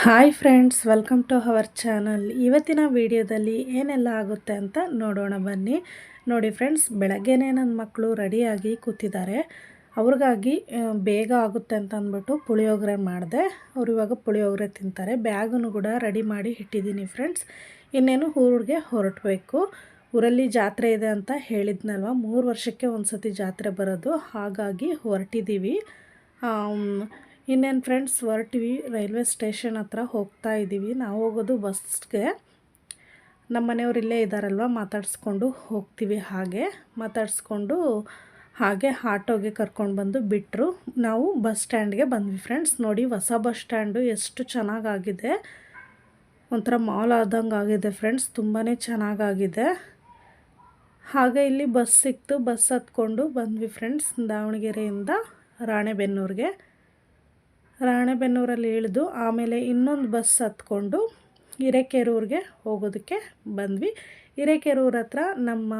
Hi friends, welcome to our channel. ಇವತ್ತಿನ ವಿಡಿಯೋದಲ್ಲಿ ಏನೆಲ್ಲ ಆಗುತ್ತೆ ಅಂತ ನೋಡೋಣ ಬನ್ನಿ. ನೋಡಿ ಫ್ರೆಂಡ್ಸ್, ಬೆಳಗ್ಗೆನೇ ನನ್ನ ಮಕ್ಕಳು ರೆಡಿಯಾಗಿ ಕೂತಿದ್ದಾರೆ. ಅವ್ರಿಗಾಗಿ ಬೇಗ ಆಗುತ್ತೆ ಅಂತ ಅಂದ್ಬಿಟ್ಟು ಪುಳಿಯೋಗರೆ ಮಾಡಿದೆ. ಅವರು ಇವಾಗ ಪುಳಿಯೋಗರೆ ತಿಂತಾರೆ. ಬ್ಯಾಗನ್ನು ಕೂಡ ರೆಡಿ ಮಾಡಿ ಇಟ್ಟಿದ್ದೀನಿ ಫ್ರೆಂಡ್ಸ್. ಇನ್ನೇನು ಊರಿಗೆ ಹೊರಟಬೇಕು. ಊರಲ್ಲಿ ಜಾತ್ರೆ ಇದೆ ಅಂತ ಹೇಳಿದ್ನಲ್ವ, 3 ವರ್ಷಕ್ಕೆ ಒಂದು ಸತಿ ಜಾತ್ರೆ ಬರೋದು, ಹಾಗಾಗಿ ಹೊರಟಿದ್ದೀವಿ. ಇನ್ನೇನು ಫ್ರೆಂಡ್ಸ್, ಹೊರಟಿವಿ. ರೈಲ್ವೆ ಸ್ಟೇಷನ್ ಹತ್ರ ಹೋಗ್ತಾ ಇದ್ದೀವಿ. ನಾವು ಹೋಗೋದು ಬಸ್ಗೆ. ನಮ್ಮ ಮನೆಯವ್ರು ಇಲ್ಲೇ ಇದ್ದಾರಲ್ವ, ಮಾತಾಡಿಸ್ಕೊಂಡು ಹೋಗ್ತೀವಿ. ಹಾಗೆ ಆಟೋಗೆ ಕರ್ಕೊಂಡು ಬಂದು ಬಿಟ್ಟರು. ನಾವು ಬಸ್ ಸ್ಟ್ಯಾಂಡ್ಗೆ ಬಂದ್ವಿ ಫ್ರೆಂಡ್ಸ್. ನೋಡಿ, ಹೊಸ ಬಸ್ ಸ್ಟ್ಯಾಂಡು ಎಷ್ಟು ಚೆನ್ನಾಗಾಗಿದೆ. ಒಂಥರ ಮಾಲ್ ಆದಂಗೆ ಆಗಿದೆ ಫ್ರೆಂಡ್ಸ್. ತುಂಬಾ ಚೆನ್ನಾಗಾಗಿದೆ. ಹಾಗೆ ಇಲ್ಲಿ ಬಸ್ ಸಿಕ್ತು. ಬಸ್ ಹತ್ಕೊಂಡು ಬಂದ್ವಿ ಫ್ರೆಂಡ್ಸ್, ದಾವಣಗೆರೆಯಿಂದ ರಾಣೆಬೆನ್ನೂರಲ್ಲಿ ಇಳಿದು ಆಮೇಲೆ ಇನ್ನೊಂದು ಬಸ್ ಹತ್ಕೊಂಡು ಹಿರೇಕೆರೂರಿಗೆ ಹೋಗೋದಕ್ಕೆ ಬಂದ್ವಿ. ಹಿರೇಕೆರೂರ ಹತ್ರ ನಮ್ಮ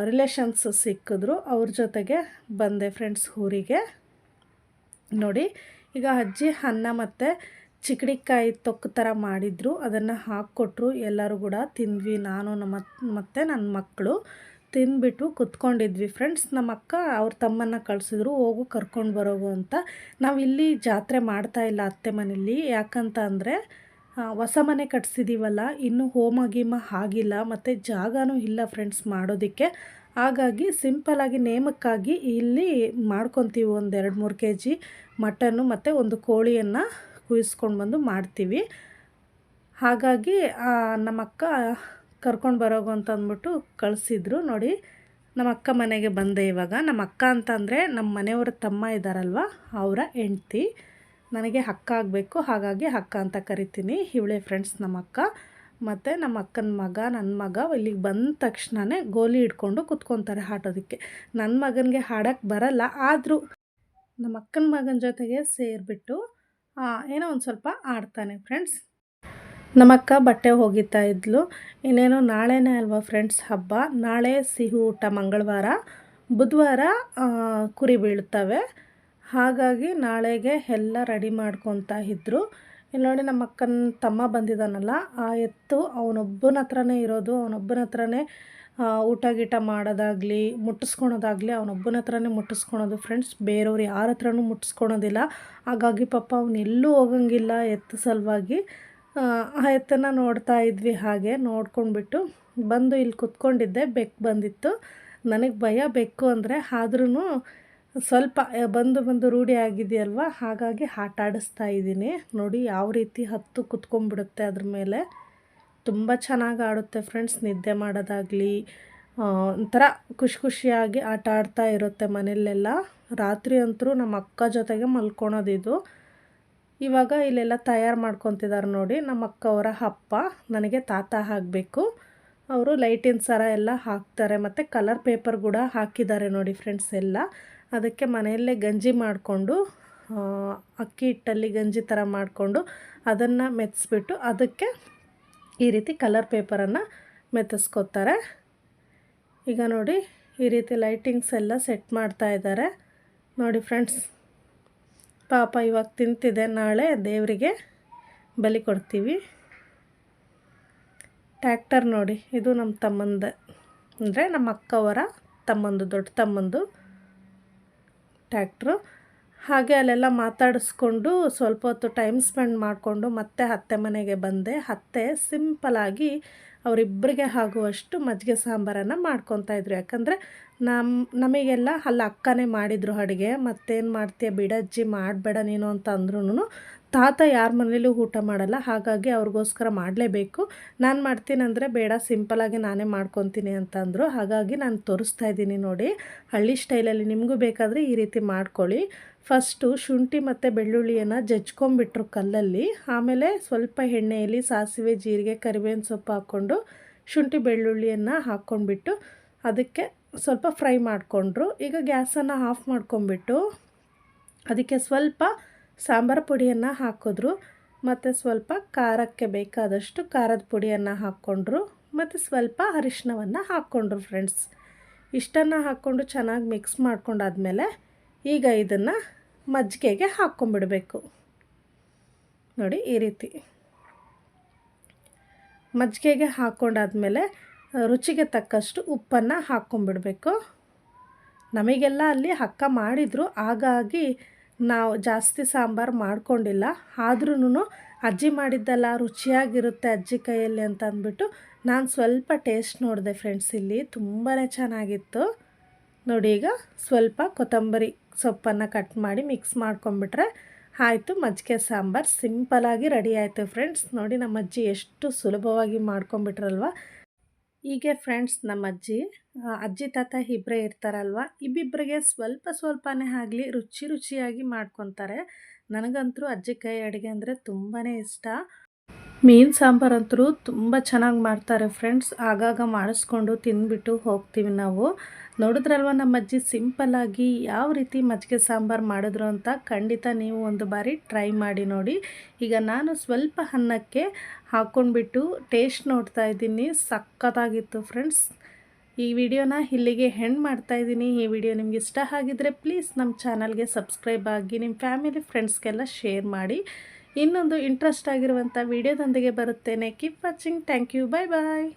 ರಿಲೇಷನ್ಸ್ ಸಿಕ್ಕಿದ್ರು. ಅವ್ರ ಜೊತೆಗೆ ಬಂದೆ ಫ್ರೆಂಡ್ಸ್ ಊರಿಗೆ. ನೋಡಿ, ಈಗ ಅಜ್ಜಿ ಅನ್ನ ಮತ್ತು ಚಿಕಡಿಕಾಯಿ ತೊಕ್ಕು ಥರ ಮಾಡಿದ್ರು. ಅದನ್ನು ಹಾಕ್ಕೊಟ್ರು. ಎಲ್ಲರೂ ಕೂಡ ತಿಂದ್ವಿ. ನಾನು ಮತ್ತು ನನ್ನ ಮಕ್ಕಳು ತಿಂದ್ಬಿಟ್ಟು ಕುತ್ಕೊಂಡಿದ್ವಿ ಫ್ರೆಂಡ್ಸ್. ನಮ್ಮ ಅಕ್ಕ ಅವ್ರ ತಮ್ಮನ್ನ ಕಳಿಸಿದ್ರು, ಹೋಗು ಕರ್ಕೊಂಡು ಬರೋಗು ಅಂತ. ನಾವಿಲ್ಲಿ ಜಾತ್ರೆ ಮಾಡ್ತಾಯಿಲ್ಲ ಅತ್ತೆ ಮನೇಲಿ. ಯಾಕಂತ ಅಂದರೆ ಹೊಸ ಮನೆ ಕಟ್ಸಿದ್ದೀವಲ್ಲ, ಇನ್ನೂ ಹೋಮ ಗೀಮ ಆಗಿಲ್ಲ ಮತ್ತು ಜಾಗನೂ ಇಲ್ಲ ಫ್ರೆಂಡ್ಸ್ ಮಾಡೋದಕ್ಕೆ. ಹಾಗಾಗಿ ಸಿಂಪಲ್ಲಾಗಿ ನೇಮಕ್ಕಾಗಿ ಇಲ್ಲಿ ಮಾಡ್ಕೊತೀವಿ. ಒಂದು 2-3 kg ಮಟನ್ನು ಮತ್ತು ಒಂದು ಕೋಳಿಯನ್ನು ಕುಯ್ಸ್ಕೊಂಡು ಬಂದು ಮಾಡ್ತೀವಿ. ಹಾಗಾಗಿ ನಮ್ಮ ಅಕ್ಕ ಕರ್ಕೊಂಡು ಬರೋಗು ಅಂತ ಅಂದ್ಬಿಟ್ಟು ಕಳಿಸಿದ್ರು. ನೋಡಿ, ನಮ್ಮ ಅಕ್ಕ ಮನೆಗೆ ಬಂದೆ ಇವಾಗ. ನಮ್ಮ ಅಕ್ಕ ಅಂತಂದರೆ ನಮ್ಮ ಮನೆಯವರ ತಮ್ಮ ಇದ್ದಾರಲ್ವ, ಅವರ ಹೆಂಡ್ತಿ. ನನಗೆ ಅಕ್ಕ ಆಗಬೇಕು, ಹಾಗಾಗಿ ಅಕ್ಕ ಅಂತ ಕರಿತೀನಿ. ಇವಳೇ ಫ್ರೆಂಡ್ಸ್ ನಮ್ಮ ಅಕ್ಕ. ಮತ್ತು ನಮ್ಮ ಅಕ್ಕನ ಮಗ, ನನ್ನ ಮಗ ಇಲ್ಲಿಗೆ ಬಂದ ತಕ್ಷಣವೇ ಗೋಲಿ ಹಿಡ್ಕೊಂಡು ಕುತ್ಕೊತಾರೆ ಆಟೋದಕ್ಕೆ. ನನ್ನ ಮಗನಿಗೆ ಹಾಡೋಕ್ಕೆ ಬರಲ್ಲ, ಆದರೂ ನಮ್ಮ ಅಕ್ಕನ ಮಗನ ಜೊತೆಗೆ ಸೇರಿಬಿಟ್ಟು ಏನೋ ಒಂದು ಸ್ವಲ್ಪ ಆಡ್ತಾನೆ ಫ್ರೆಂಡ್ಸ್. ನಮ್ಮ ಅಕ್ಕ ಬಟ್ಟೆ ಒಗಿತಾ ಇದ್ಲು. ಇನ್ನೇನು ನಾಳೆನೇ ಅಲ್ವಾ ಫ್ರೆಂಡ್ಸ್ ಹಬ್ಬ. ನಾಳೆ ಸಿಹಿ ಊಟ, ಮಂಗಳವಾರ. ಬುಧವಾರ ಕುರಿ ಬೀಳ್ತವೆ. ಹಾಗಾಗಿ ನಾಳೆಗೆ ಎಲ್ಲ ರೆಡಿ ಮಾಡ್ಕೊತಾ ಇದ್ದರು. ಇಲ್ಲಿ ನೋಡಿ, ನಮ್ಮ ಅಕ್ಕನ ತಮ್ಮ ಬಂದಿದ್ದಾನಲ್ಲ, ಆ ಎತ್ತು ಅವನೊಬ್ಬನ ಹತ್ರನೇ ಇರೋದು. ಅವನೊಬ್ಬನ ಹತ್ರನೇ ಊಟ ಗೀಟ ಮಾಡೋದಾಗಲಿ ಮುಟ್ಟಿಸ್ಕೊಳೋದಾಗಲಿ ಅವನೊಬ್ಬನ ಹತ್ರನೇ ಮುಟ್ಟಿಸ್ಕೊಳೋದು ಫ್ರೆಂಡ್ಸ್. ಬೇರೆಯವ್ರು ಯಾರ ಹತ್ರನೂ ಮುಟ್ಟಿಸ್ಕೊಳೋದಿಲ್ಲ. ಹಾಗಾಗಿ ಪಾಪ ಅವನೆಲ್ಲೂ ಹೋಗಂಗಿಲ್ಲ ಎತ್ತು ಸಲುವಾಗಿ. ಆ ಎತ್ತನ್ನು ನೋಡ್ತಾ ಇದ್ವಿ. ಹಾಗೆ ನೋಡ್ಕೊಂಡ್ಬಿಟ್ಟು ಬಂದು ಇಲ್ಲಿ ಕುತ್ಕೊಂಡಿದ್ದೆ. ಬೆಕ್ಕು ಬಂದಿತ್ತು. ನನಗೆ ಭಯ ಬೆಕ್ಕು ಅಂದರೆ, ಆದ್ರೂ ಸ್ವಲ್ಪ ಬಂದು ರೂಢಿ ಆಗಿದೆಯಲ್ವ, ಹಾಗಾಗಿ ಆಟ ಆಡಿಸ್ತಾ ಇದ್ದೀನಿ. ನೋಡಿ ಯಾವ ರೀತಿ ಹತ್ತು ಕುತ್ಕೊಂಡ್ಬಿಡುತ್ತೆ ಅದ್ರ ಮೇಲೆ. ತುಂಬ ಚೆನ್ನಾಗಿ ಆಡುತ್ತೆ ಫ್ರೆಂಡ್ಸ್. ನಿದ್ದೆ ಮಾಡೋದಾಗಲಿ ಒಂಥರ ಖುಷಿಯಾಗಿ ಆಟ ಆಡ್ತಾ ಇರುತ್ತೆ ಮನೆಯಲ್ಲೆಲ್ಲ. ರಾತ್ರಿ ಅಂತೂ ನಮ್ಮ ಅಕ್ಕ ಜೊತೆಗೆ ಮಲ್ಕೊಳೋದಿದು. ಇವಾಗ ಇಲ್ಲೆಲ್ಲ ತಯಾರು ಮಾಡ್ಕೊತಿದ್ದಾರೆ ನೋಡಿ. ನಮ್ಮ ಅಕ್ಕವರ ಅಪ್ಪ ನನಗೆ ತಾತ ಆಗಬೇಕು. ಅವರು ಲೈಟಿನ ಸರ ಎಲ್ಲ ಹಾಕ್ತಾರೆ ಮತ್ತು ಕಲರ್ ಪೇಪರ್ ಕೂಡ ಹಾಕಿದ್ದಾರೆ ನೋಡಿ ಫ್ರೆಂಡ್ಸ್ ಎಲ್ಲ. ಅದಕ್ಕೆ ಮನೆಯಲ್ಲೇ ಗಂಜಿ ಮಾಡಿಕೊಂಡು, ಅಕ್ಕಿ ಹಿಟ್ಟಲ್ಲಿ ಗಂಜಿ ಥರ ಮಾಡಿಕೊಂಡು ಅದನ್ನು ಮೆತ್ತಿಸ್ಬಿಟ್ಟು ಅದಕ್ಕೆ ಈ ರೀತಿ ಕಲರ್ ಪೇಪರನ್ನು ಮೆತ್ತಿಸ್ಕೊತಾರೆ. ಈಗ ನೋಡಿ, ಈ ರೀತಿ ಲೈಟಿಂಗ್ಸ್ ಎಲ್ಲ ಸೆಟ್ ಮಾಡ್ತಾ ಇದ್ದಾರೆ ನೋಡಿ ಫ್ರೆಂಡ್ಸ್. ಪಾಪ ಇವಾಗ ತಿಂತಿದೆ, ನಾಳೆ ದೇವರಿಗೆ ಬಲಿ ಕೊಡ್ತೀವಿ. ಟ್ಯಾಕ್ಟರ್ ನೋಡಿ, ಇದು ನಮ್ಮ ತಮ್ಮಂದು, ಅಂದರೆ ನಮ್ಮ ಅಕ್ಕವರ ತಮ್ಮಂದು, ದೊಡ್ಡ ತಮ್ಮಂದು ಟ್ಯಾಕ್ಟ್ರು. ಹಾಗೆ ಅಲ್ಲೆಲ್ಲ ಮಾತಾಡಿಸ್ಕೊಂಡು ಸ್ವಲ್ಪ ಹೊತ್ತು ಟೈಮ್ ಸ್ಪೆಂಡ್ ಮಾಡಿಕೊಂಡು ಮತ್ತೆ ಅತ್ತೆ ಮನೆಗೆ ಬಂದೆ. ಅತ್ತೆ ಸಿಂಪಲಾಗಿ ಅವರಿಬ್ಬರಿಗೆ ಆಗುವಷ್ಟು ಮಜ್ಜಿಗೆ ಸಾಂಬಾರನ್ನು ಮಾಡ್ಕೊತಾಯಿದ್ರು. ಯಾಕಂದರೆ ನಮಗೆಲ್ಲ ಅಲ್ಲಿ ಅಕ್ಕನೇ ಮಾಡಿದರು ಅಡುಗೆ. ಮತ್ತೇನು ಮಾಡ್ತೀಯ ಬಿಡಜ್ಜಿ, ಮಾಡಬೇಡ ನೀನು ಅಂತ ಅಂದ್ರೂ ತಾತ ಯಾರ ಮನೇಲೂ ಊಟ ಮಾಡಲ್ಲ. ಹಾಗಾಗಿ ಅವ್ರಿಗೋಸ್ಕರ ಮಾಡಲೇಬೇಕು. ನಾನು ಮಾಡ್ತೀನಂದರೆ ಬೇಡ, ಸಿಂಪಲಾಗಿ ನಾನೇ ಮಾಡ್ಕೊತೀನಿ ಅಂತಂದರು. ಹಾಗಾಗಿ ನಾನು ತೋರಿಸ್ತಾ ಇದ್ದೀನಿ ನೋಡಿ, ಹಳ್ಳಿ ಸ್ಟೈಲಲ್ಲಿ. ನಿಮಗೂ ಬೇಕಾದರೆ ಈ ರೀತಿ ಮಾಡ್ಕೊಳ್ಳಿ. ಫಸ್ಟು ಶುಂಠಿ ಮತ್ತು ಬೆಳ್ಳುಳ್ಳಿಯನ್ನು ಜಜ್ಕೊಂಬಿಟ್ರು ಕಲ್ಲಲ್ಲಿ. ಆಮೇಲೆ ಸ್ವಲ್ಪ ಎಣ್ಣೆಯಲ್ಲಿ ಸಾಸಿವೆ, ಜೀರಿಗೆ, ಕರಿಬೇವಿನ ಸೊಪ್ಪು ಹಾಕ್ಕೊಂಡು ಶುಂಠಿ ಬೆಳ್ಳುಳ್ಳಿಯನ್ನು ಹಾಕ್ಕೊಂಡ್ಬಿಟ್ಟು ಅದಕ್ಕೆ ಸ್ವಲ್ಪ ಫ್ರೈ ಮಾಡಿಕೊಂಡ್ರು. ಈಗ ಗ್ಯಾಸನ್ನು ಆಫ್ ಮಾಡ್ಕೊಂಬಿಟ್ಟು ಅದಕ್ಕೆ ಸ್ವಲ್ಪ ಸಾಂಬಾರು ಪುಡಿಯನ್ನು ಹಾಕಿದ್ರು ಮತ್ತು ಸ್ವಲ್ಪ ಖಾರಕ್ಕೆ ಬೇಕಾದಷ್ಟು ಖಾರದ ಪುಡಿಯನ್ನು ಹಾಕ್ಕೊಂಡ್ರು ಮತ್ತು ಸ್ವಲ್ಪ ಅರಿಶಿನವನ್ನು ಹಾಕ್ಕೊಂಡ್ರು ಫ್ರೆಂಡ್ಸ್. ಇಷ್ಟನ್ನು ಹಾಕ್ಕೊಂಡು ಚೆನ್ನಾಗಿ ಮಿಕ್ಸ್ ಮಾಡ್ಕೊಂಡಾದ್ಮೇಲೆ ಈಗ ಇದನ್ನು ಮಜ್ಜಿಗೆಗೆ ಹಾಕ್ಕೊಂಬಿಡಬೇಕು. ನೋಡಿ ಈ ರೀತಿ ಮಜ್ಜಿಗೆಗೆ ಹಾಕ್ಕೊಂಡಾದ್ಮೇಲೆ ರುಚಿಗೆ ತಕ್ಕಷ್ಟು ಉಪ್ಪನ್ನು ಹಾಕ್ಕೊಂಬಿಡಬೇಕು. ನಮಗೆಲ್ಲ ಅಲ್ಲಿ ಅಕ್ಕ ಮಾಡಿದರು, ಹಾಗಾಗಿ ನಾವು ಜಾಸ್ತಿ ಸಾಂಬಾರು ಮಾಡ್ಕೊಂಡಿಲ್ಲ. ಆದ್ರೂ ಅಜ್ಜಿ ಮಾಡಿದ್ದೆಲ್ಲ ರುಚಿಯಾಗಿರುತ್ತೆ ಅಜ್ಜಿ ಕೈಯಲ್ಲಿ ಅಂತ ಅಂದ್ಬಿಟ್ಟು ನಾನು ಸ್ವಲ್ಪ ಟೇಸ್ಟ್ ನೋಡಿದೆ ಫ್ರೆಂಡ್ಸ್. ಇಲ್ಲಿ ತುಂಬಾ ಚೆನ್ನಾಗಿತ್ತು ನೋಡಿ. ಈಗ ಸ್ವಲ್ಪ ಕೊತ್ತಂಬರಿ ಸೊಪ್ಪನ್ನು ಕಟ್ ಮಾಡಿ ಮಿಕ್ಸ್ ಮಾಡ್ಕೊಂಬಿಟ್ರೆ ಆಯಿತು, ಮಜ್ಜಿಗೆ ಸಾಂಬಾರು ಸಿಂಪಲಾಗಿ ರೆಡಿ ಆಯಿತು ಫ್ರೆಂಡ್ಸ್. ನೋಡಿ ನಮ್ಮ ಅಜ್ಜಿ ಎಷ್ಟು ಸುಲಭವಾಗಿ ಮಾಡ್ಕೊಂಬಿಟ್ರಲ್ವ. ಹೀಗೆ ಫ್ರೆಂಡ್ಸ್ ನಮ್ಮ ಅಜ್ಜಿ ತಾತ ಇಬ್ಬರೇ ಇರ್ತಾರಲ್ವ, ಇಬ್ಬಿಬ್ಬರಿಗೆ ಸ್ವಲ್ಪನೇ ಆಗಲಿ ರುಚಿಯಾಗಿ ಮಾಡ್ಕೊತಾರೆ. ನನಗಂತೂ ಅಜ್ಜಿ ಕೈ ಅಡುಗೆ ಅಂದರೆ ತುಂಬಾ ಇಷ್ಟ. ಮೀನು ಸಾಂಬಾರಂತೂ ತುಂಬ ಚೆನ್ನಾಗಿ ಮಾಡ್ತಾರೆ ಫ್ರೆಂಡ್ಸ್. ಆಗಾಗ ಮಾಡಿಸ್ಕೊಂಡು ತಿಂದ್ಬಿಟ್ಟು ಹೋಗ್ತೀವಿ ನಾವು. ನೋಡಿದ್ರಲ್ವ ನಮ್ಮ ಅಜ್ಜಿ ಸಿಂಪಲ್ಲಾಗಿ ಯಾವ ರೀತಿ ಮಜ್ಜಿಗೆ ಸಾಂಬಾರು ಮಾಡಿದ್ರು ಅಂತ. ಖಂಡಿತ ನೀವು ಒಂದು ಬಾರಿ ಟ್ರೈ ಮಾಡಿ ನೋಡಿ. ಈಗ ನಾನು ಸ್ವಲ್ಪ ಅನ್ನಕ್ಕೆ ಹಾಕ್ಕೊಂಡ್ಬಿಟ್ಟು ಟೇಸ್ಟ್ ನೋಡ್ತಾ ಇದ್ದೀನಿ. ಸಖತ್ತಾಗಿತ್ತು ಫ್ರೆಂಡ್ಸ್. ಈ ವಿಡಿಯೋನ ಇಲ್ಲಿಗೆ ಎಂಡ್ ಮಾಡ್ತಾಯಿದ್ದೀನಿ. ಈ ವಿಡಿಯೋ ನಿಮ್ಗೆ ಇಷ್ಟ ಆಗಿದ್ದರೆ ಪ್ಲೀಸ್ ನಮ್ಮ ಚಾನಲ್ಗೆ ಸಬ್ಸ್ಕ್ರೈಬ್ ಆಗಿ ನಿಮ್ಮ ಫ್ಯಾಮಿಲಿ ಫ್ರೆಂಡ್ಸ್ಗೆಲ್ಲ ಶೇರ್ ಮಾಡಿ. ಇನ್ನೊಂದು ಇಂಟ್ರೆಸ್ಟ್ ಆಗಿರುವಂಥ ವಿಡಿಯೋದೊಂದಿಗೆ ಬರುತ್ತೇನೆ. Keep watching. Thank you. Bye bye.